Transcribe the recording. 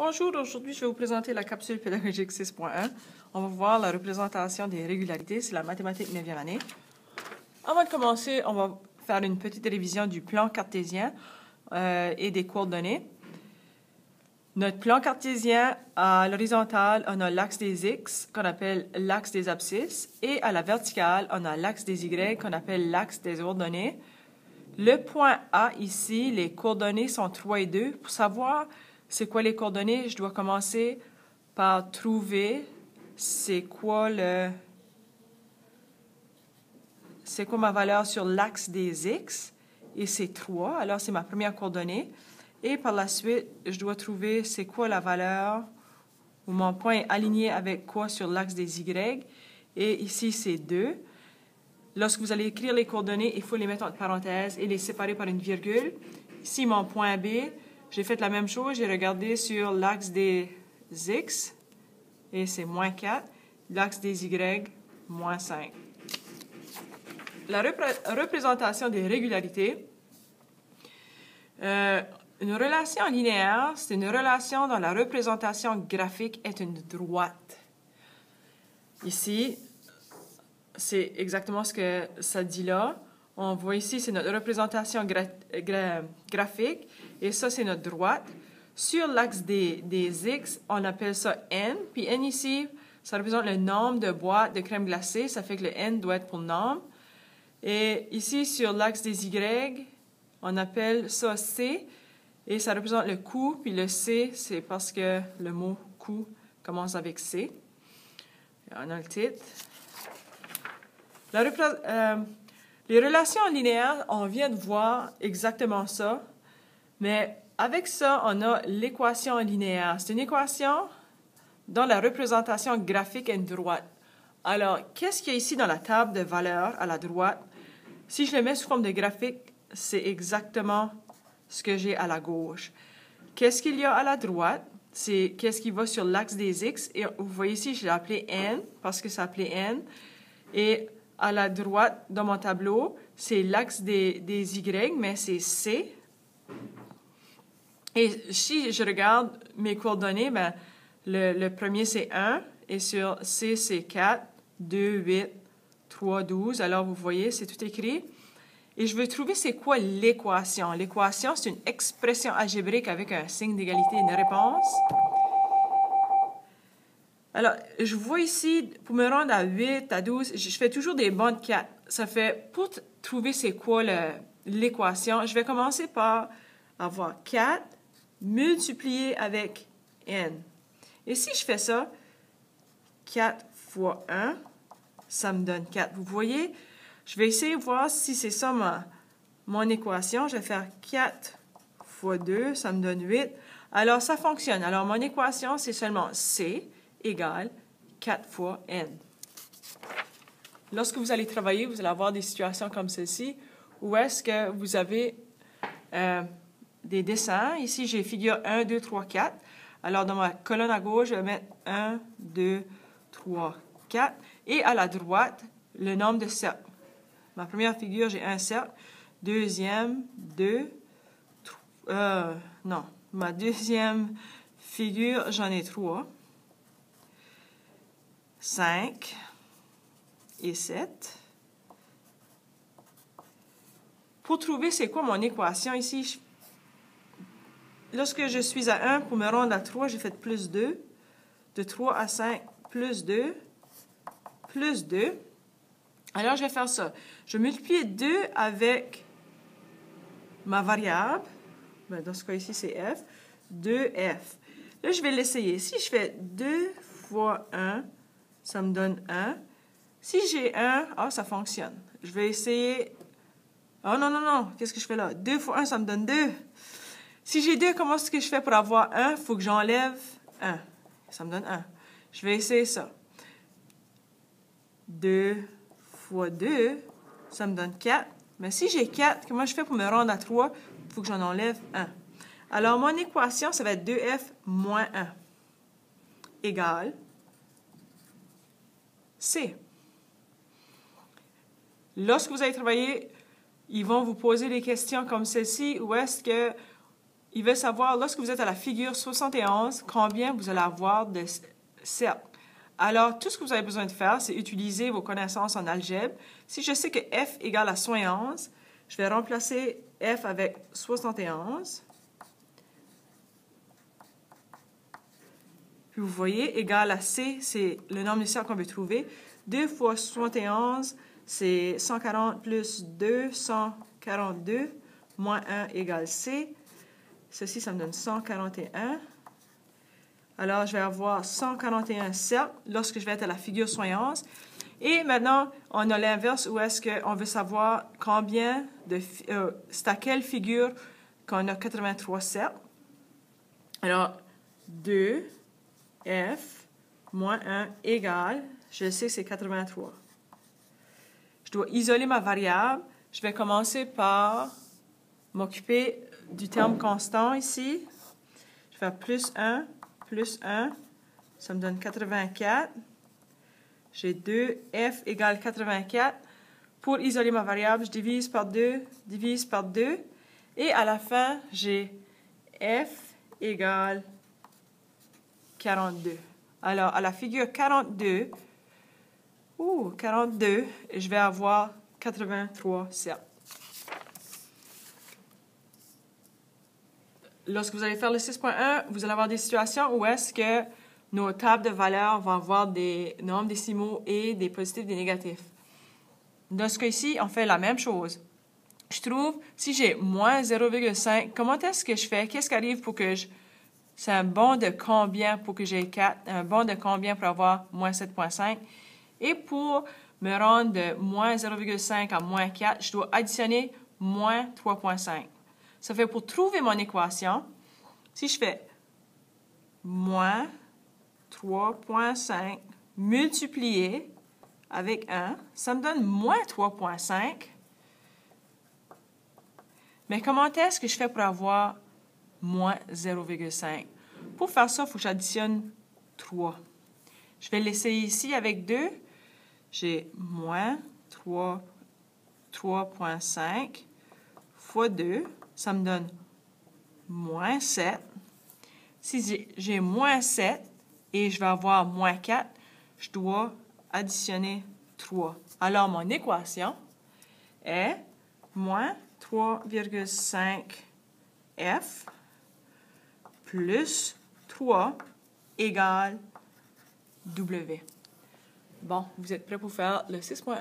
Bonjour, aujourd'hui je vais vous présenter la capsule pédagogique 6.1. On va voir la représentation des régularités, c'est la mathématique 9e année. Avant de commencer, on va faire une petite révision du plan cartésien et des coordonnées. Notre plan cartésien, à l'horizontale, on a l'axe des X, qu'on appelle l'axe des abscisses, et à la verticale, on a l'axe des Y, qu'on appelle l'axe des ordonnées. Le point A ici, les coordonnées sont 3 et 2. Pour savoir c'est quoi les coordonnées, je dois commencer par trouver c'est quoi ma valeur sur l'axe des X, et c'est 3, alors c'est ma première coordonnée. Et par la suite, je dois trouver c'est quoi la valeur où mon point est aligné avec quoi sur l'axe des Y, et ici c'est 2. Lorsque vous allez écrire les coordonnées, il faut les mettre entre parenthèses et les séparer par une virgule. Ici, mon point B, j'ai fait la même chose, j'ai regardé sur l'axe des X, et c'est moins 4, l'axe des Y, moins 5. La représentation des régularités. Une relation linéaire, c'est une relation dont la représentation graphique est une droite. Ici, c'est exactement ce que ça dit là. On voit ici, c'est notre représentation graphique, et ça, c'est notre droite. Sur l'axe des X, on appelle ça N, puis N ici, ça représente le nombre de boîtes de crème glacée, ça fait que le N doit être pour nombre. Et ici, sur l'axe des Y, on appelle ça C, et ça représente le coût, puis le C, c'est parce que le mot coût commence avec C. On a le titre. Les relations linéaires, on vient de voir exactement ça, mais avec ça, on a l'équation linéaire. C'est une équation dont la représentation graphique est une droite. Alors, qu'est-ce qu'il y a ici dans la table de valeurs à la droite? Si je le mets sous forme de graphique, c'est exactement ce que j'ai à la gauche. Qu'est-ce qu'il y a à la droite? C'est qu'est-ce qui va sur l'axe des X. Et vous voyez ici, je l'ai appelé N, parce que c'est appelé N. Et à la droite, dans mon tableau, c'est l'axe des Y, mais c'est C. Et si je regarde mes coordonnées, ben, le premier, c'est 1. Et sur C, c'est 4, 2, 8, 3, 12. Alors, vous voyez, c'est tout écrit. Et je veux trouver c'est quoi l'équation. L'équation, c'est une expression algébrique avec un signe d'égalité et une réponse. Alors, je vois ici, pour me rendre à 8, à 12, je fais toujours des bandes 4. Ça fait, pour trouver c'est quoi l'équation, je vais commencer par avoir 4 multiplié avec n. Et si je fais ça, 4 fois 1, ça me donne 4. Vous voyez, je vais essayer de voir si c'est ça mon équation. Je vais faire 4 fois 2, ça me donne 8. Alors, ça fonctionne. Alors, mon équation, c'est seulement C égale 4 fois N. Lorsque vous allez travailler, vous allez avoir des situations comme celle-ci, où est-ce que vous avez des dessins. Ici, j'ai figure 1, 2, 3, 4. Alors, dans ma colonne à gauche, je vais mettre 1, 2, 3, 4. Et à la droite, le nombre de cercles. Ma première figure, j'ai un cercle. Deuxième, 2. Non, ma deuxième figure, j'en ai 3. 5 et 7. Pour trouver c'est quoi mon équation ici, lorsque je suis à 1, pour me rendre à 3, j'ai fait plus 2. De 3 à 5, plus 2. Plus 2. Alors, je vais faire ça. Je multiplie 2 avec ma variable. Ben, dans ce cas ici, c'est f. 2f. Là, je vais l'essayer. Si je fais 2 fois 1, ça me donne 1. Si j'ai 1, ça fonctionne. Je vais essayer... Oh non, non, non. Qu'est-ce que je fais là? 2 fois 1, ça me donne 2. Si j'ai 2, comment est-ce que je fais pour avoir 1? Il faut que j'enlève 1. Ça me donne 1. Je vais essayer ça. 2 fois 2, ça me donne 4. Mais si j'ai 4, comment je fais pour me rendre à 3? Il faut que j'en enlève 1. Alors, mon équation, ça va être 2f moins 1 égale C. Lorsque vous allez travailler, ils vont vous poser des questions comme celle-ci, où est-ce que il veut savoir, lorsque vous êtes à la figure 71, combien vous allez avoir de cercles. Alors, tout ce que vous avez besoin de faire, c'est utiliser vos connaissances en algèbre. Si je sais que f égale à 71, je vais remplacer f avec 71. Puis vous voyez, égal à c, c'est le nombre de cercles qu'on veut trouver. 2 fois 71, c'est 140 plus 2, 142, moins 1 égale c. Ceci, ça me donne 141. Alors, je vais avoir 141 cercles lorsque je vais être à la figure 71. Et maintenant, on a l'inverse où est-ce qu'on veut savoir combien de... c'est à quelle figure qu'on a 83 cercles. Alors, 2, f, moins 1 égale, je sais que c'est 83. Je dois isoler ma variable. Je vais commencer par m'occuper du terme constant ici. Je vais faire plus 1, ça me donne 84. J'ai 2, f égale 84. Pour isoler ma variable, je divise par 2, et à la fin, j'ai f égale 42. Alors, à la figure 42, je vais avoir 83 cercles. Lorsque vous allez faire le 6.1, vous allez avoir des situations où est-ce que nos tables de valeurs vont avoir des nombres décimaux et des positifs et des négatifs. Dans ce cas-ci, on fait la même chose. Je trouve, si j'ai moins 0,5, comment est-ce que je fais? Qu'est-ce qui arrive pour que je... C'est un bond de combien pour que j'ai 4? Un bond de combien pour avoir moins 7,5? Et pour me rendre de moins 0,5 à moins 4, je dois additionner moins 3,5. Ça fait pour trouver mon équation, si je fais moins 3,5 multiplié avec 1, ça me donne moins 3,5. Mais comment est-ce que je fais pour avoir moins 0,5? Pour faire ça, il faut que j'additionne 3. Je vais laisser ici avec 2. J'ai moins 3,5 fois 2. Ça me donne moins 7. Si j'ai moins 7 et je vais avoir moins 4, je dois additionner 3. Alors, mon équation est moins 3,5f plus 3 égale W. Bon, vous êtes prêts pour faire le 6.1.